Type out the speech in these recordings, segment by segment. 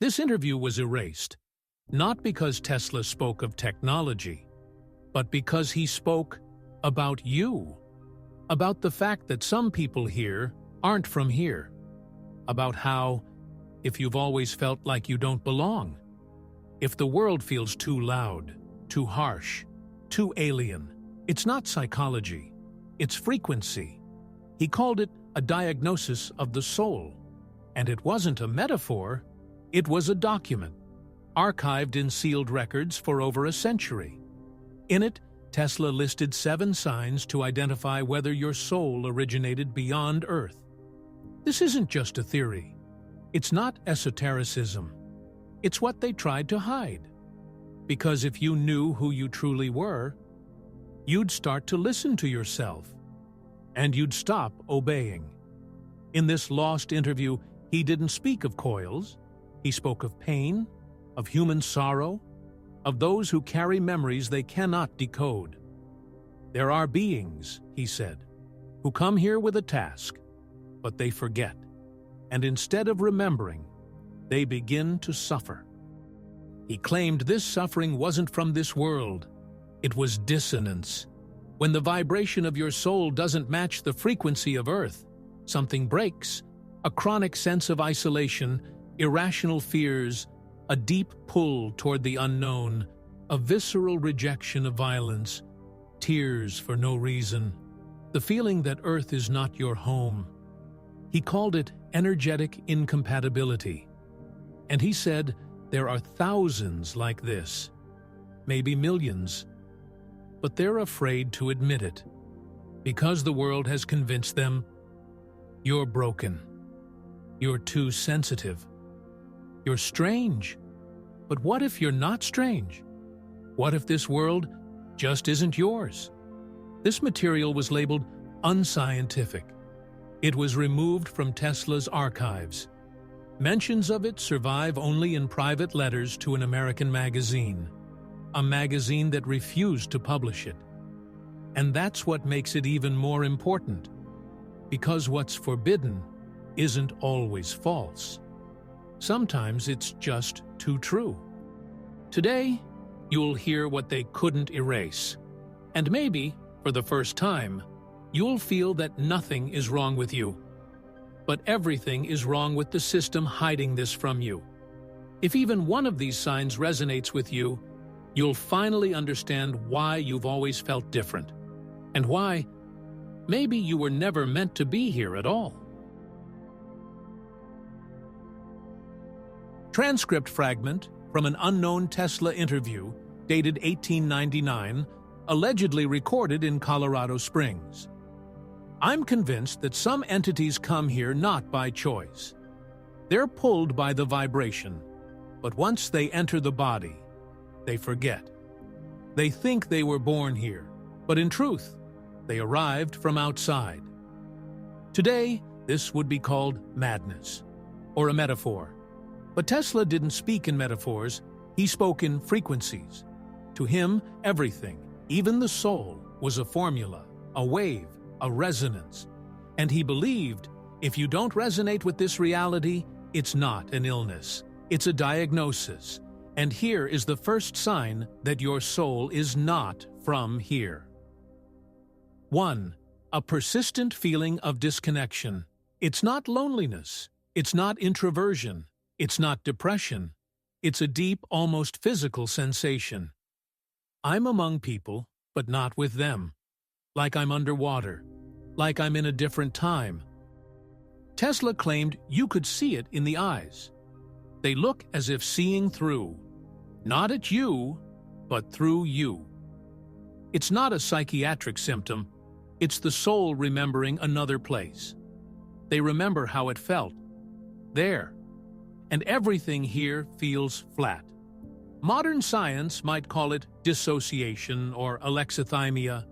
This interview was erased, not because Tesla spoke of technology, but because he spoke about you, about the fact that some people here aren't from here, about how, if you've always felt like you don't belong, if the world feels too loud, too harsh, too alien, it's not psychology, it's frequency. He called it a diagnosis of the soul, and it wasn't a metaphor, it was a document, archived in sealed records for over a century. In it, Tesla listed 7 signs to identify whether your soul originated beyond Earth. This isn't just a theory. It's not esotericism. It's what they tried to hide. Because if you knew who you truly were, you'd start to listen to yourself, and you'd stop obeying. In this lost interview, he didn't speak of coils. He spoke of pain, of human sorrow, of those who carry memories they cannot decode. There are beings, he said, who come here with a task, but they forget, and instead of remembering, they begin to suffer. He claimed this suffering wasn't from this world. It was dissonance. When the vibration of your soul doesn't match the frequency of Earth, something breaks, a chronic sense of isolation, irrational fears, a deep pull toward the unknown, a visceral rejection of violence, tears for no reason, the feeling that Earth is not your home. He called it energetic incompatibility. And he said there are thousands like this, maybe millions, but they're afraid to admit it, because the world has convinced them, you're broken, you're too sensitive, you're strange. But what if you're not strange? What if this world just isn't yours? This material was labeled unscientific. It was removed from Tesla's archives. Mentions of it survive only in private letters to an American magazine, a magazine that refused to publish it. And that's what makes it even more important, because what's forbidden isn't always false. Sometimes it's just too true. Today, you'll hear what they couldn't erase. And maybe, for the first time, you'll feel that nothing is wrong with you. But everything is wrong with the system hiding this from you. If even one of these signs resonates with you, you'll finally understand why you've always felt different, and why maybe you were never meant to be here at all. Transcript fragment from an unknown Tesla interview dated 1899, allegedly recorded in Colorado Springs. I'm convinced that some entities come here not by choice. They're pulled by the vibration, but once they enter the body, they forget. They think they were born here, but in truth, they arrived from outside. Today, this would be called madness, or a metaphor. But Tesla didn't speak in metaphors, he spoke in frequencies. To him, everything, even the soul, was a formula, a wave, a resonance. And he believed, if you don't resonate with this reality, it's not an illness, it's a diagnosis. And here is the first sign that your soul is not from here. 1. A persistent feeling of disconnection. It's not loneliness, it's not introversion, it's not depression. It's a deep, almost physical sensation. I'm among people, but not with them. Like I'm underwater. Like I'm in a different time. Tesla claimed you could see it in the eyes. They look as if seeing through. Not at you, but through you. It's not a psychiatric symptom. It's the soul remembering another place. They remember how it felt. There. And everything here feels flat. Modern science might call it dissociation or alexithymia,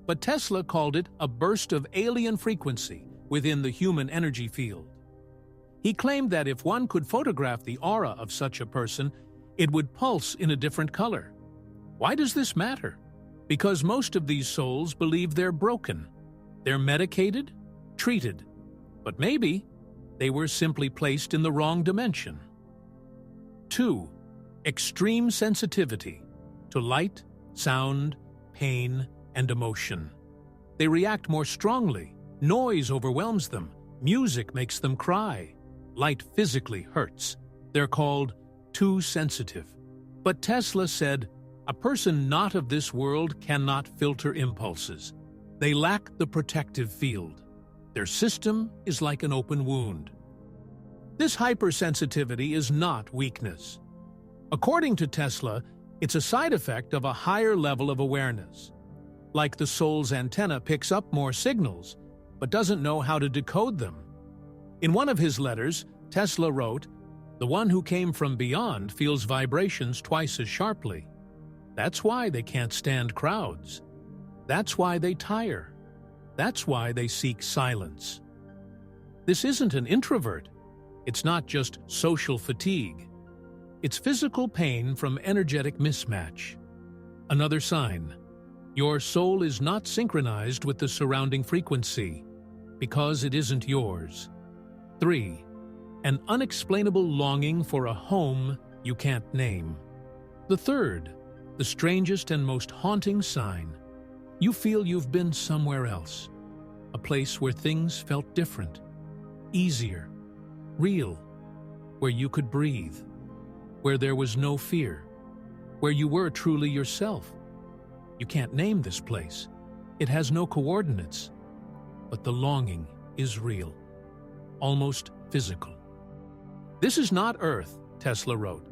but Tesla called it a burst of alien frequency within the human energy field. He claimed that if one could photograph the aura of such a person, it would pulse in a different color. Why does this matter? Because most of these souls believe they're broken. They're medicated, treated, but maybe they were simply placed in the wrong dimension. 2. Extreme sensitivity to light, sound, pain, and emotion. They react more strongly. Noise overwhelms them. Music makes them cry. Light physically hurts. They're called too sensitive. But Tesla said, a person not of this world cannot filter impulses. They lack the protective field. Their system is like an open wound. This hypersensitivity is not weakness. According to Tesla, it's a side effect of a higher level of awareness. Like the soul's antenna picks up more signals, but doesn't know how to decode them. In one of his letters, Tesla wrote, "The one who came from beyond feels vibrations twice as sharply. That's why they can't stand crowds. That's why they tire. That's why they seek silence." This isn't an introvert. It's not just social fatigue. It's physical pain from energetic mismatch. Another sign. Your soul is not synchronized with the surrounding frequency because it isn't yours. 3. An unexplainable longing for a home you can't name. The third, the strangest and most haunting sign. You feel you've been somewhere else, a place where things felt different, easier, real, where you could breathe, where there was no fear, where you were truly yourself. You can't name this place. It has no coordinates, but the longing is real, almost physical. This is not Earth, Tesla wrote.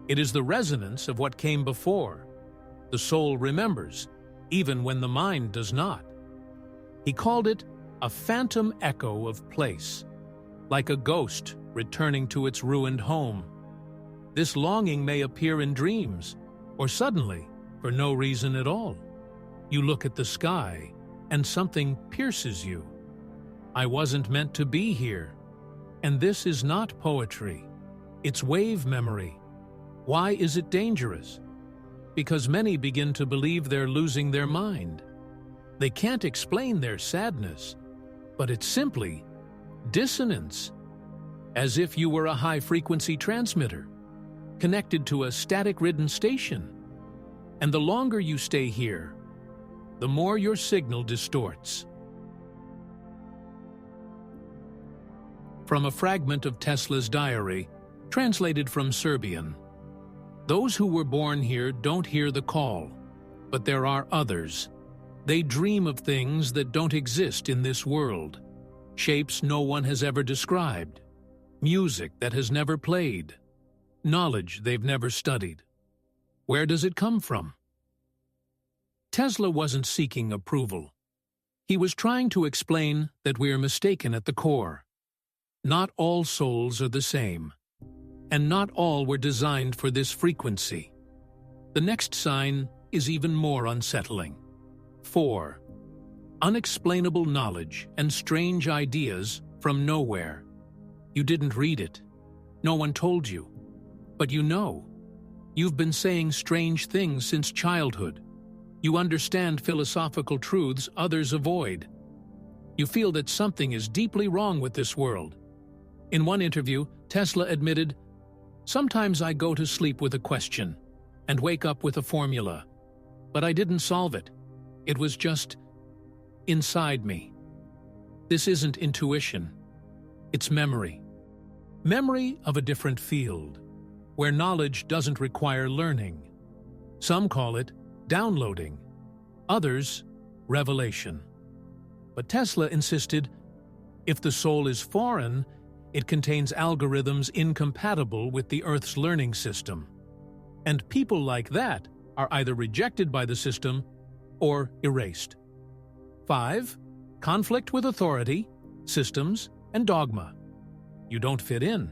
It is the resonance of what came before. The soul remembers, even when the mind does not. He called it a phantom echo of place, like a ghost returning to its ruined home. This longing may appear in dreams, or suddenly, for no reason at all. You look at the sky, and something pierces you. I wasn't meant to be here. And this is not poetry. It's wave memory. Why is it dangerous? Because many begin to believe they're losing their mind. They can't explain their sadness, but it's simply dissonance, as if you were a high-frequency transmitter, connected to a static-ridden station. And the longer you stay here, the more your signal distorts. From a fragment of Tesla's diary, translated from Serbian. Those who were born here don't hear the call, but there are others. They dream of things that don't exist in this world, shapes no one has ever described, music that has never played, knowledge they've never studied. Where does it come from? Tesla wasn't seeking approval. He was trying to explain that we're mistaken at the core. Not all souls are the same, and not all were designed for this frequency. The next sign is even more unsettling. 4. Unexplainable knowledge and strange ideas from nowhere. You didn't read it. No one told you. But you know. You've been saying strange things since childhood. You understand philosophical truths others avoid. You feel that something is deeply wrong with this world. In one interview, Tesla admitted, "Sometimes I go to sleep with a question and wake up with a formula, but I didn't solve it. It was just inside me." This isn't intuition. It's memory. Memory of a different field, where knowledge doesn't require learning. Some call it downloading, others revelation. But Tesla insisted, if the soul is foreign, it contains algorithms incompatible with the Earth's learning system. And people like that are either rejected by the system or erased. 5. Conflict with authority, systems, and dogma. You don't fit in.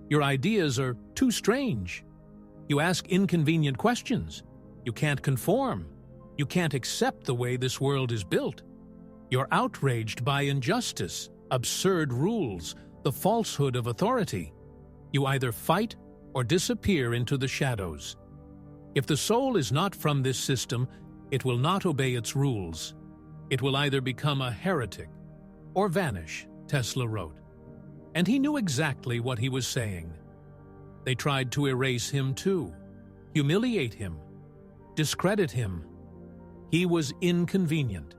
Your ideas are too strange. You ask inconvenient questions. You can't conform. You can't accept the way this world is built. You're outraged by injustice, absurd rules, the falsehood of authority. You either fight or disappear into the shadows. If the soul is not from this system, it will not obey its rules. It will either become a heretic or vanish, Tesla wrote. And he knew exactly what he was saying. They tried to erase him too, humiliate him, discredit him. He was inconvenient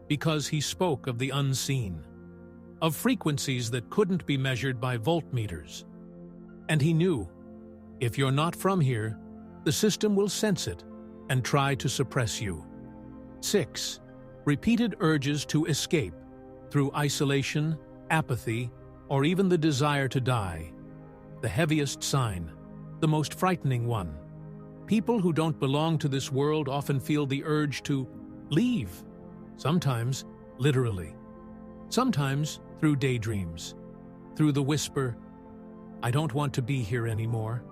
because he spoke of the unseen, of frequencies that couldn't be measured by voltmeters. And he knew, if you're not from here, the system will sense it and try to suppress you. 6. Repeated urges to escape through isolation, apathy, or even the desire to die. The heaviest sign, the most frightening one. People who don't belong to this world often feel the urge to leave, sometimes literally, sometimes through daydreams, through the whisper, "I don't want to be here anymore."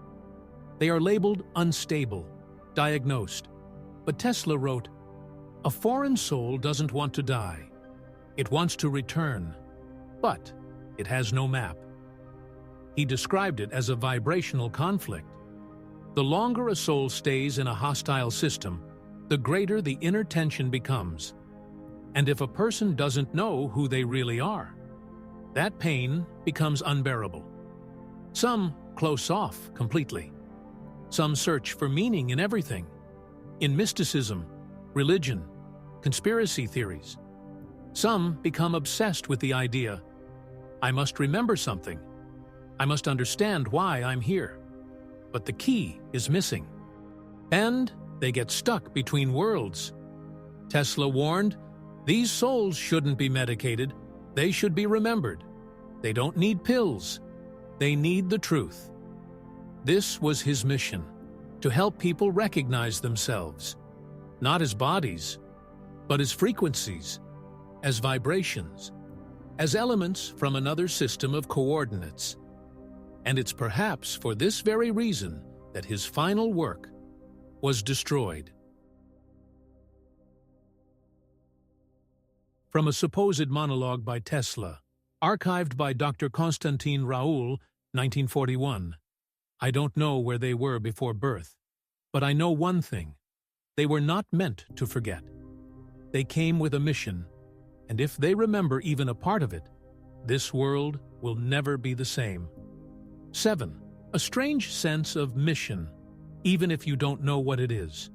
They are labeled unstable, diagnosed. But Tesla wrote, "A foreign soul doesn't want to die. It wants to return, but it has no map." He described it as a vibrational conflict. The longer a soul stays in a hostile system, the greater the inner tension becomes. And if a person doesn't know who they really are, that pain becomes unbearable. Some close off completely. Some search for meaning in everything, in mysticism, religion, conspiracy theories. Some become obsessed with the idea, "I must remember something. I must understand why I'm here." But the key is missing. And they get stuck between worlds. Tesla warned, these souls shouldn't be medicated. They should be remembered. They don't need pills. They need the truth. This was his mission, to help people recognize themselves, not as bodies, but as frequencies, as vibrations, as elements from another system of coordinates. And it's perhaps for this very reason that his final work was destroyed. From a supposed monologue by Tesla, archived by Dr. Konstantin Raoul, 1941. I don't know where they were before birth, but I know one thing. They were not meant to forget. They came with a mission, and if they remember even a part of it, this world will never be the same. 7. A strange sense of mission, even if you don't know what it is.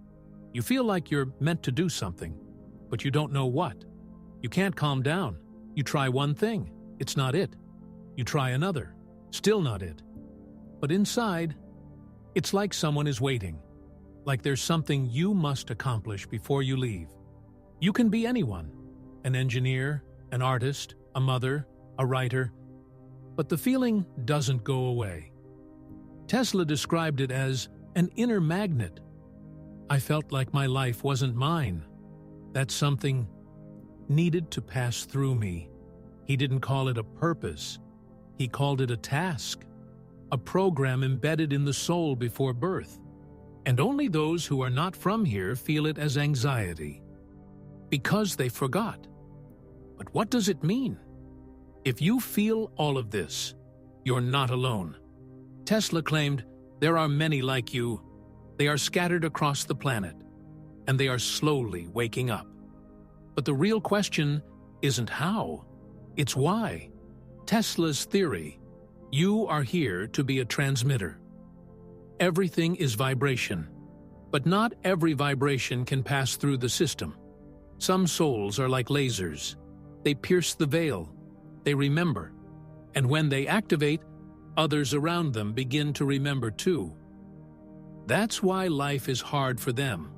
You feel like you're meant to do something, but you don't know what. You can't calm down. You try one thing, it's not it. You try another, still not it. But inside, it's like someone is waiting, like there's something you must accomplish before you leave. You can be anyone, an engineer, an artist, a mother, a writer, but the feeling doesn't go away. Tesla described it as an inner magnet. I felt like my life wasn't mine, that something needed to pass through me. He didn't call it a purpose. He called it a task, a program embedded in the soul before birth. And only those who are not from here feel it as anxiety, because they forgot. But what does it mean? If you feel all of this, you're not alone. Tesla claimed, there are many like you. They are scattered across the planet, and they are slowly waking up. But the real question isn't how, it's why. Tesla's theory, you are here to be a transmitter. Everything is vibration, but not every vibration can pass through the system. Some souls are like lasers. They pierce the veil, they remember, and when they activate, others around them begin to remember too. That's why life is hard for them.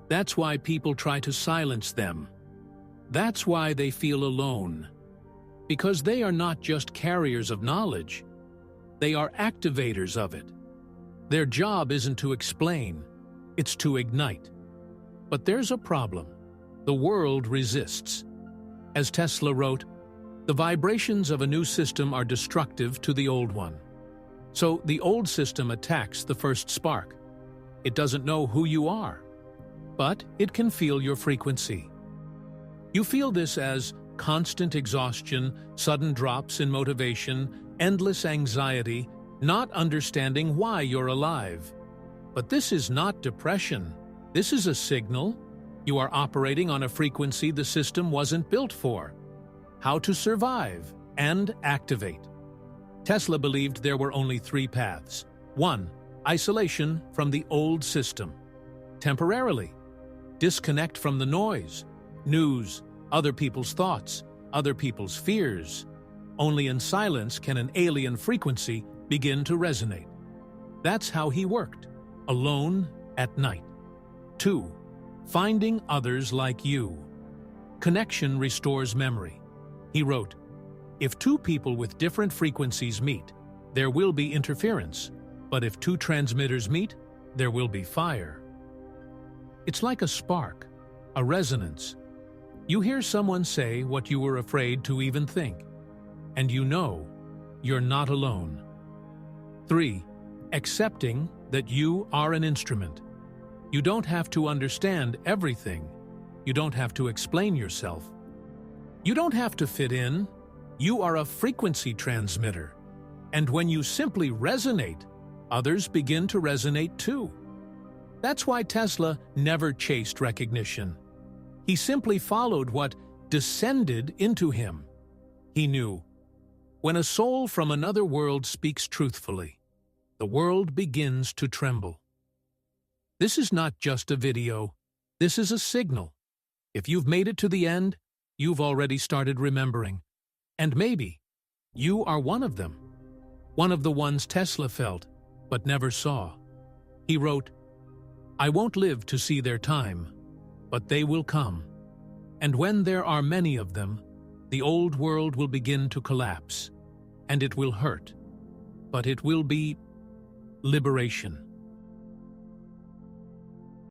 That's why people try to silence them. That's why they feel alone. Because they are not just carriers of knowledge, they are activators of it. Their job isn't to explain, it's to ignite. But there's a problem. The world resists. As Tesla wrote, the vibrations of a new system are destructive to the old one. So the old system attacks the first spark. It doesn't know who you are, but it can feel your frequency. You feel this as constant exhaustion, sudden drops in motivation, endless anxiety, not understanding why you're alive. But this is not depression. This is a signal. You are operating on a frequency the system wasn't built for. How to survive and activate. Tesla believed there were only 3 paths. 1. Isolation from the old system. Temporarily. Disconnect from the noise, news, other people's thoughts, other people's fears. Only in silence can an alien frequency begin to resonate. That's how he worked, alone at night. 2. Finding others like you. Connection restores memory. He wrote, "If two people with different frequencies meet, there will be interference, but if two transmitters meet, there will be fire." It's like a spark, a resonance. You hear someone say what you were afraid to even think, and you know you're not alone. 3. Accepting that you are an instrument. You don't have to understand everything. You don't have to explain yourself. You don't have to fit in. You are a frequency transmitter. And when you simply resonate, others begin to resonate too. That's why Tesla never chased recognition. He simply followed what descended into him. He knew, when a soul from another world speaks truthfully, the world begins to tremble. This is not just a video. This is a signal. If you've made it to the end, you've already started remembering. And maybe you are one of them. One of the ones Tesla felt, but never saw. He wrote, "I won't live to see their time, but they will come. And when there are many of them, the old world will begin to collapse, and it will hurt. But it will be liberation."